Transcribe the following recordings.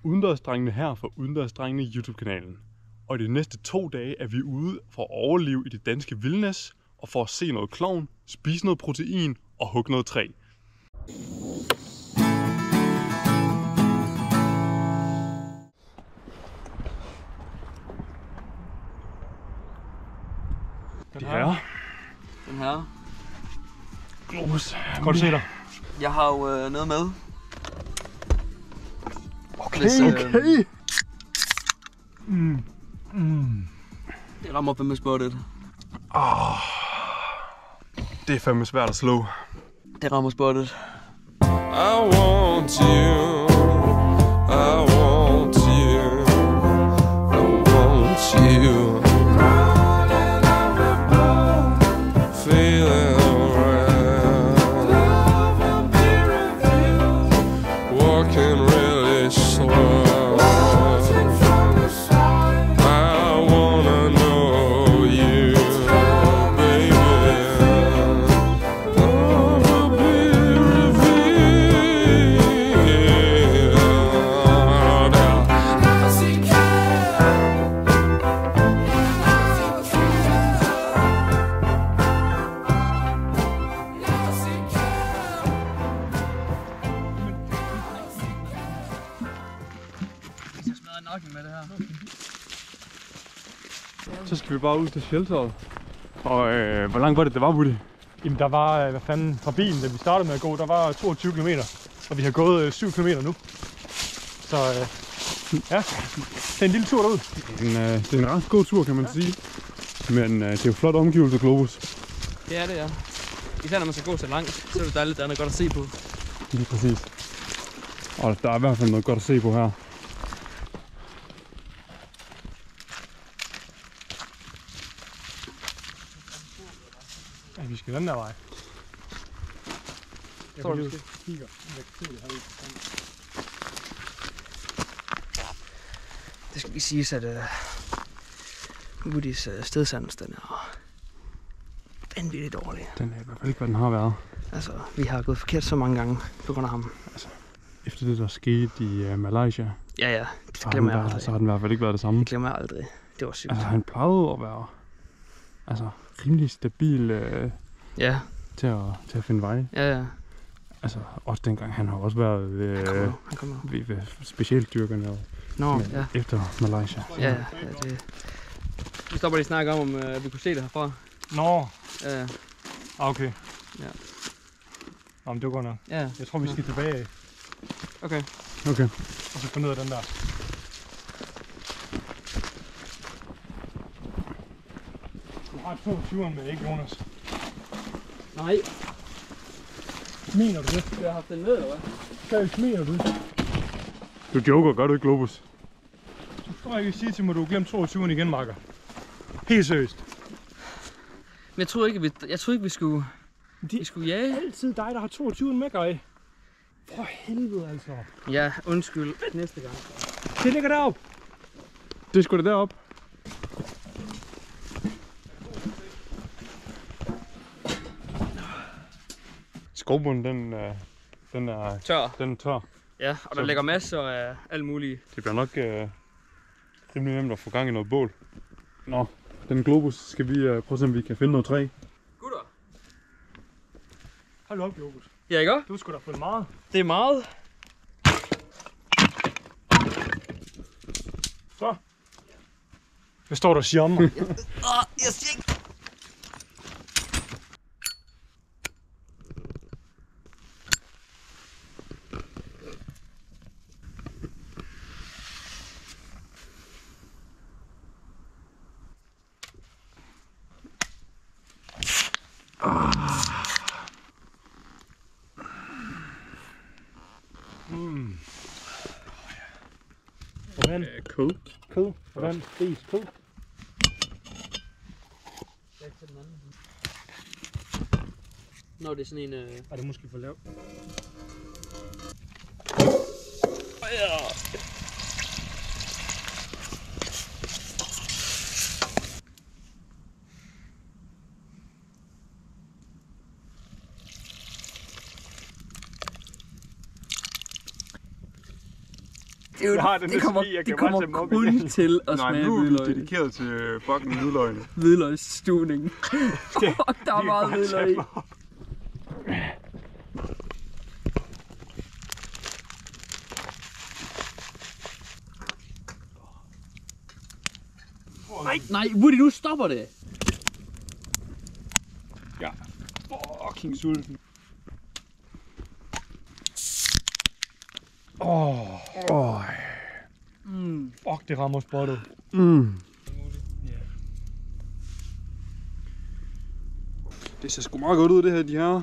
Udendørsdrengene her fra Udendørsdrengene YouTube-kanalen. Og de næste 2 dage er vi ude for at overleve i det danske vildnis, og for at se noget klovn, spise noget protein og hugge noget træ. Den her. Globus, godt se dig. Jeg har jo noget med. Okay, Hvis, okay. Det rammer fandme spottet. Det er fandme svært at slå. Det rammer spottet. I want you, I want you, I want you. Feeling around, walking really slow. I wanna know you, baby. Love will be revealed. Jeg smadrer nakken med det her. Så skal vi bare ud til shelteret. Og hvor langt var det var, Woody? Jamen der var, hvad fanden, fra bilen, da vi startede med at gå, der var 22 km. Og vi har gået 7 km nu. Så ja, det er en lille tur derud. Det er en ret god tur, kan man sige. Men det er jo flot omgivelse, Globus. Det er det, ja. Især når man skal gå så langt, så er det dejligt, at der er noget godt at se på. Lige præcis. Og der er i hvert fald noget godt at se på her. Ja, vi skal den der vej. Tror du, vi skal? Det skal lige siges, at Woodys stedsans, den er vanvittigt dårlig. Den er i hvert fald ikke, hvad den har været. Altså, vi har gået forkert så mange gange på grund af ham. Altså, efter det, der skete i Malaysia, Ja, det glemmer jeg aldrig. så har den i hvert fald ikke været det samme. Det glemmer jeg aldrig. Det var sygt. Altså, han plejede at være rimelig stabil Ja. til at finde vej. Ja. Altså, også dengang, han har også været Han kommer. ved specialstyrkerne og Nå, ja. efter Malaysia. Ja, det. Vi stopper lige snakke om, at vi kunne se det herfra. Nå, Ja. okay. Ja. Nå, men det var godt nok. Ja. Jeg tror, vi skal tilbage af, Okay. Okay. og så gå ned ad den der. Du har 22'eren med, ikke Jonas? Nej, Mener du det? vi har haft den med, eller hvad? Seriøst, mener du det? Du joker, gør du ikke, Globus? Du tror ikke, sige til mig, at du har glemt 22'eren igen, makker. Helt seriøst. Men jeg troede ikke, vi skulle... Det Vi skulle jage. altid dig, der har 22'eren med, Guy. For helvede, altså. Ja, undskyld. Næste gang. Det ligger derop. Det skulle da derop. Skovbunden, den er Tør. tør. Ja, og der ligger masser af alt muligt. Det bliver nok rimelig nemt at få gang i noget bål. Nå, den Globus skal vi prøve at se, om vi kan finde noget træ. Gutter. Hold op, Jobus. Ja, ikke? Du skulle da få meget. Det er meget. Så. Hvad står der og siger om mig? Jeg siger ikke. Hvordan? Kød. Kød. Hvordan? Spis kød. Når det er sådan en... Er det måske for lavt? Jeg har den det kommer, ski, jeg det kan bare kommer tage dem op kun igen. til at Nej, smage nu er vi hvidløg. dedikeret til fucking hvidløgene. Hvidløgsstuvning. Der er meget hvidløg i. Nej, Woody, nu stopper det. Ja, fucking sulten. Fuck, det rammer spottet. Det ser sgu meget godt ud, det her, de her.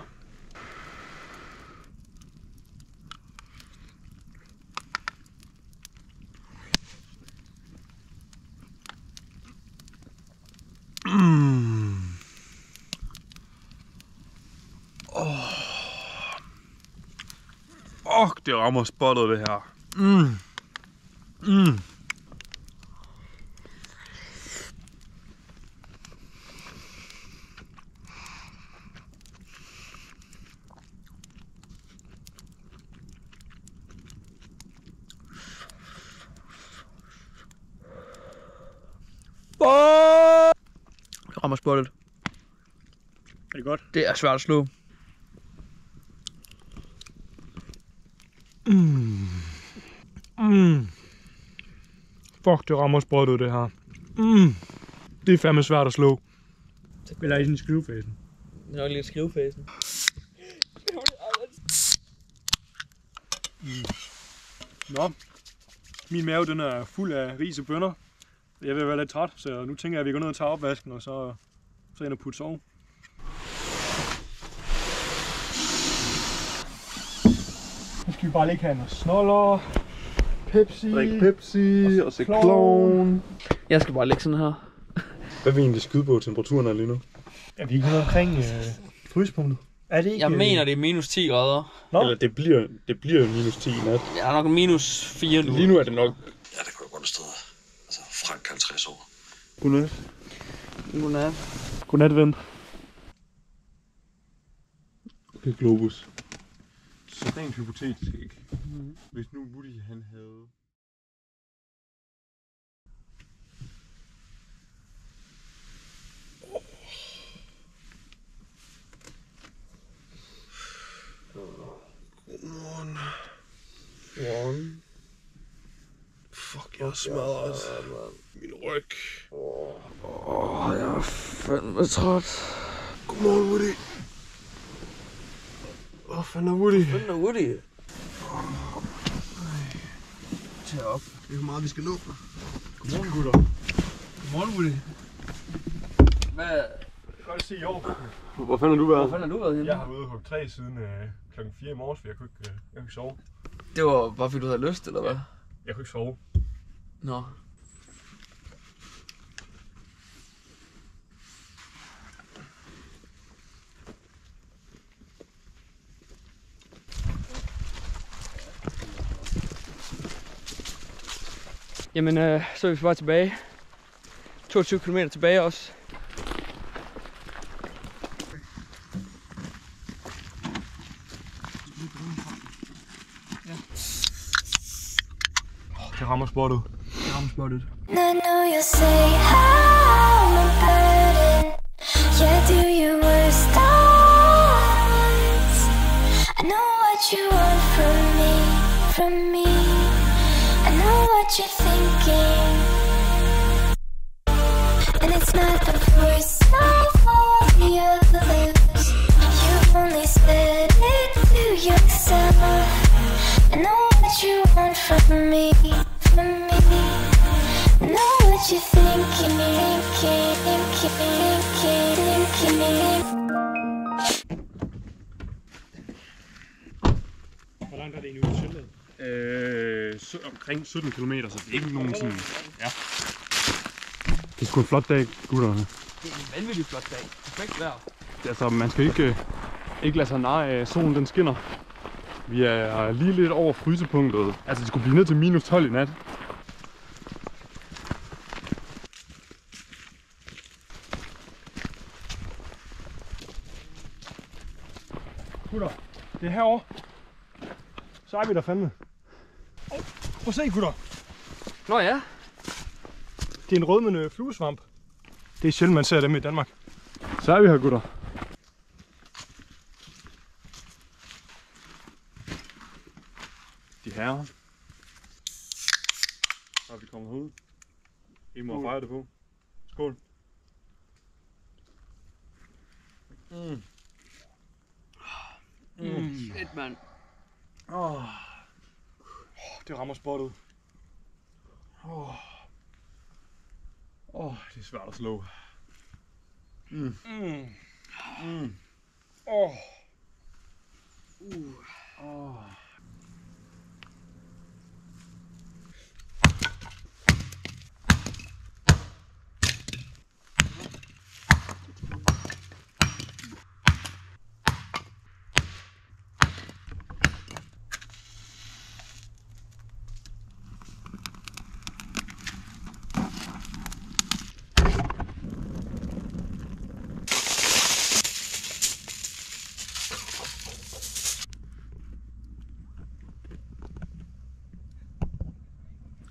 Det rammer spottet, det her. Det rammer spottet. Er det godt? Det er svært at slå. Fuck, det rammer spottet, det her. Det er fandme svært at slå. Eller i sådan en skrivefasen. Det er nok lidt skrivefasen. Nå, min mave den er fuld af ris og bønner. Jeg vil være lidt træt, så nu tænker jeg, at vi går ned og tager opvasken, og så ind og putte sove. Nu skal vi bare ligge her og snoller. Pepsi. Drik Pepsi og se Klovn. Jeg skal bare lægge sådan her. Hvad vil I egentlig skyde på temperaturen er lige nu? Er vi ikke nede omkring frysepunktet? Er det ikke? Jeg mener, det er minus 10 grader. Nå? Eller det bliver jo minus 10 i nat. Jeg er nok minus 4 nu. Lige nu er det nok. Ja, det kunne jo godt afsted. Altså, Frank 50 år. Godnat. Godnat. Godnat, ven. Okay, Globus. Så rent hypotetisk ikke. Hvis nu Woody han havde... Godmorgen. Fuck, jeg er smadret. Min ryg. Jeg er fandme træt. Godmorgen, Woody. Hvor fanden er Woody? Hvad er Woody? Tag op. Det er hvor meget, vi skal nå. Godmorgen, gutter. Godmorgen, Woody. Hvad? Godt at se i år. Hvor fanden har du været? Hvor fanden har du været henne? Jeg har været ude og hugge træ siden klokken 4 i morges, for jeg kunne ikke sove. Det var bare fordi du havde lyst, eller hvad? Jeg kunne ikke sove. Nå. Jamen, så er vi bare tilbage. 22 km tilbage også. Det rammer spottet. Det rammer spottet. I know you say I'm a burden. Yeah, do your worst times. I know what you want from me. I know what you're thinking. And it's not the voice of all the others. You only said it to yourself. I know what you want from me. I know what you're thinking. Hvor langt er det egentlig ud til det? Omkring 17 km, så det er ikke nogen sådan... Ja. Det er sgu en flot dag, gutterne. Det er en vanvittig flot dag. Perfekt vejr. Altså, man skal ikke lade sig narre af, solen den skinner. Vi er lige lidt over frysepunktet. Altså, det skulle blive ned til minus 12 i nat. Gutter, det er herovre. Så er vi der fandme. Prøv at se, gutter. Nå ja. Det er en rødmende fluesvamp. Det er sjældent, man ser dem i Danmark. Så er vi her, gutter. De herrer. Så er vi kommet ud. I må fejre det på. Skål. Fedt, mand. Det rammer spottet. Det er svært at slå.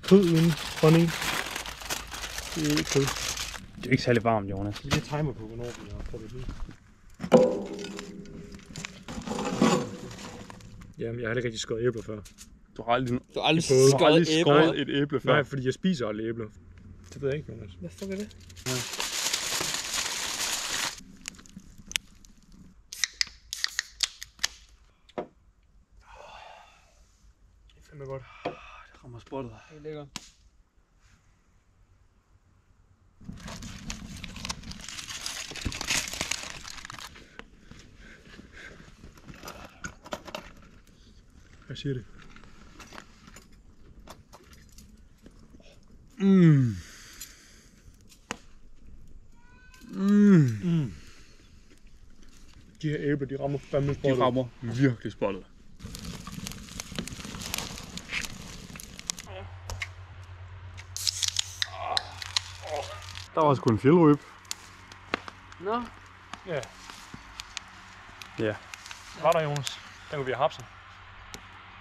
Kød uden honning. Det er ikke kød. Det er ikke særlig varmt, Jonas. Vi lige timer på, hvornår vi har fået det lige. Jamen, jeg har ikke rigtig skåret æbler før. Du har aldrig skåret et æble før. Nej, fordi jeg spiser aldrig æbler. Det ved jeg ikke, Jonas. Hvad fuck er det? Det er fandme godt. Det rammer spottet. Det er lækkert. Jeg siger det. De her æbler, de rammer fandme spottet. De rammer virkelig spottet. Der var sgu en fjeldryb. Nå. Ja. Ja. Var der, Jonas? Den kunne vi have hapset.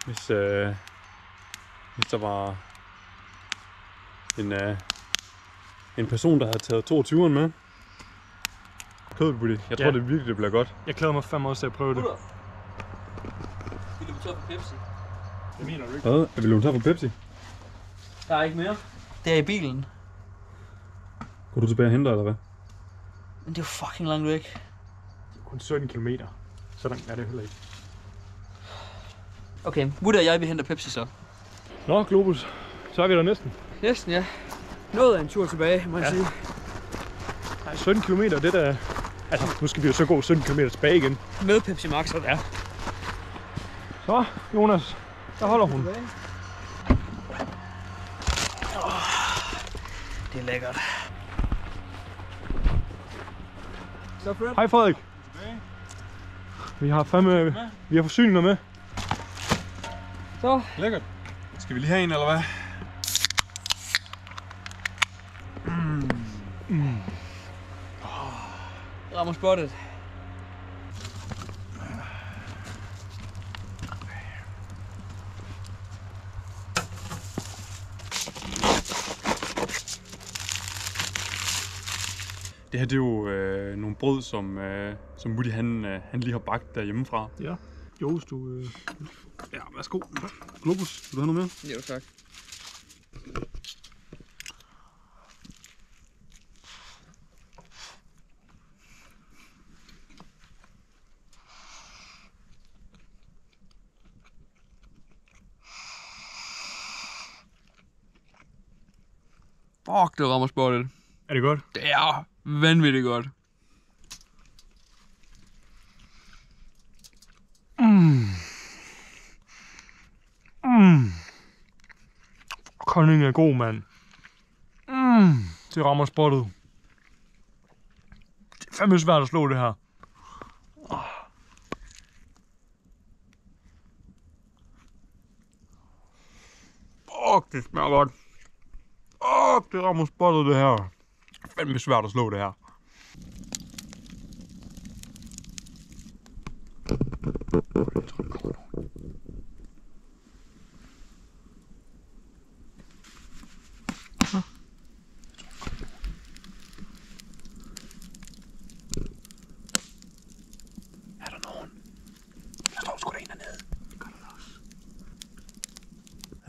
Hvis der var en person, der havde taget 22'eren med. Kødbuddy. Jeg tror, det virkelig det bliver godt. Jeg glæder mig fandme også til at prøve det. Vil du tage for Pepsi? Det mener du ikke. Hvad? Er vi løbet her for Pepsi? Der er ikke mere. Det er i bilen. Går du tilbage og henter, eller hvad? Men det er jo fucking langt væk. Kun 17 kilometer. Så langt er det heller ikke. Okay, Woody og jeg vil hente Pepsi så. Nå, Globus. Så er vi der næsten. Næsten, ja. Noget af en tur tilbage, må jeg sige. Nej, 17 kilometer, det der... Altså, nu skal vi jo så gå 17 kilometer tilbage igen. Med Pepsi Max. Ja. Så, Jonas. Der holder hun. Det er lækkert. Så Fred. Hej Frederik. Vi har forsyninger med. Så. Lækkert. Skal vi lige have en, eller hvad? Rammer spottet. Det her det er jo nogle brød, som Woody han lige har bagt derhjemmefra. Ja. Jos, du... Ja, værsgo. Globus, vil du have noget mere? Jo, tak. Fuck, det rammer spottet. Er det godt? Det er vanvittigt godt. Kolding er god, mand. Det rammer spottet. Det er fandme svært at slå det her. Det smager godt. Det rammer spottet, det her. Det er fandme svært at slå det her.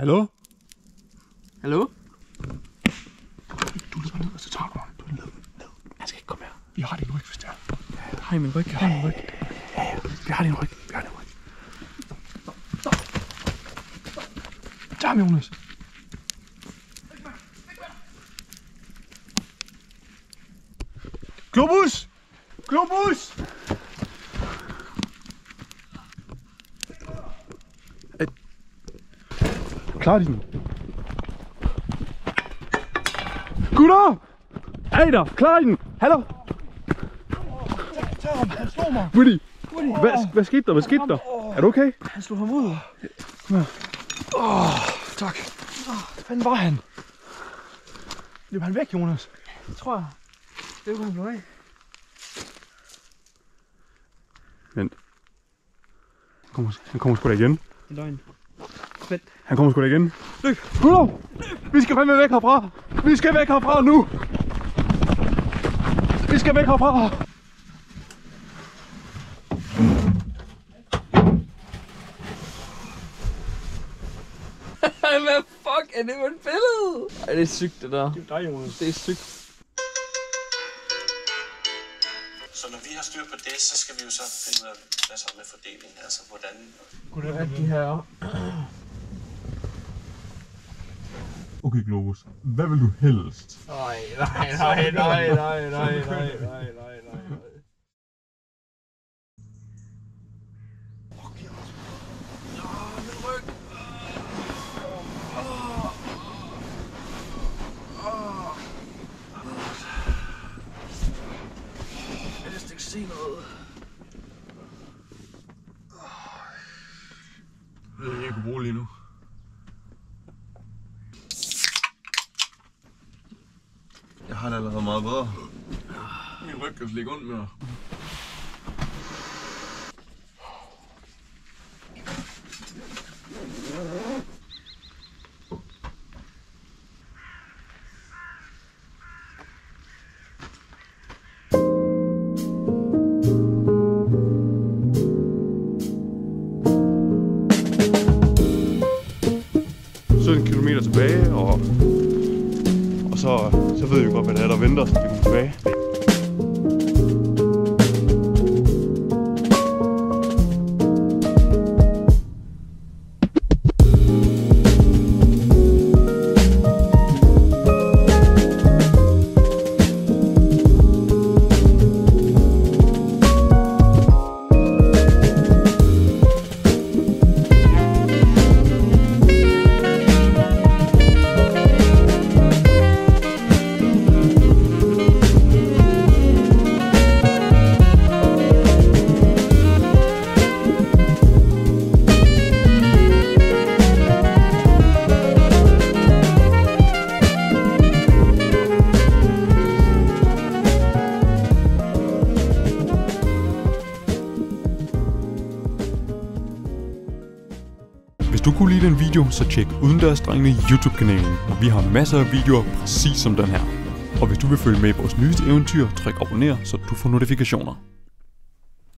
Hallo? Hallo? Du løber ned, og så tager du ham. Du er ned. Han skal ikke komme her. Vi har din ryg, hvis det er. Hej, min ryg. Hej, min ryg. Vi har din ryg. Tag ham, Jonas. Globus! Globus! Klar de nu. Gutter! Hey der, klar den! Hallo? Tag ham, han slår mig. Woody! Hvad skete der? Hvad skete der? Er du okay? Han slog ham ud. Tak. Hvad fanden var han? Løb han væk, Jonas? Det tror jeg. Det kunne han blive af. Vent. Han kommer sgu da igen. Det er løgn. Vent. Han kommer sgu da igen. Løb! Gutter! Vi skal fandme væk herfra! Vi skal væk herfra nu! Vi skal væk herfra! Hvad fuck er det for et billede? Ej, det er sygt det der. Det er dig, Jonas. Det er sygt. Så når vi har styr på det, så skal vi jo så finde ud af, hvad så med fordelingen, altså hvordan... Hvad er de her? Okay, Globus. Hvad vil du helst? Nej. Se noget. Det er ikke bruge lige nu. Jeg har det allerede meget bedre. Min ryg kan slikke ondt mere. Tilbage, og så ved vi godt, hvad det er, der venter os, når vi kommer tilbage. Hvis du kunne lide den video, så tjek Udendørsdrengene YouTube-kanalen, og vi har masser af videoer præcis som den her. Og hvis du vil følge med i vores nyeste eventyr, tryk abonner, så du får notifikationer.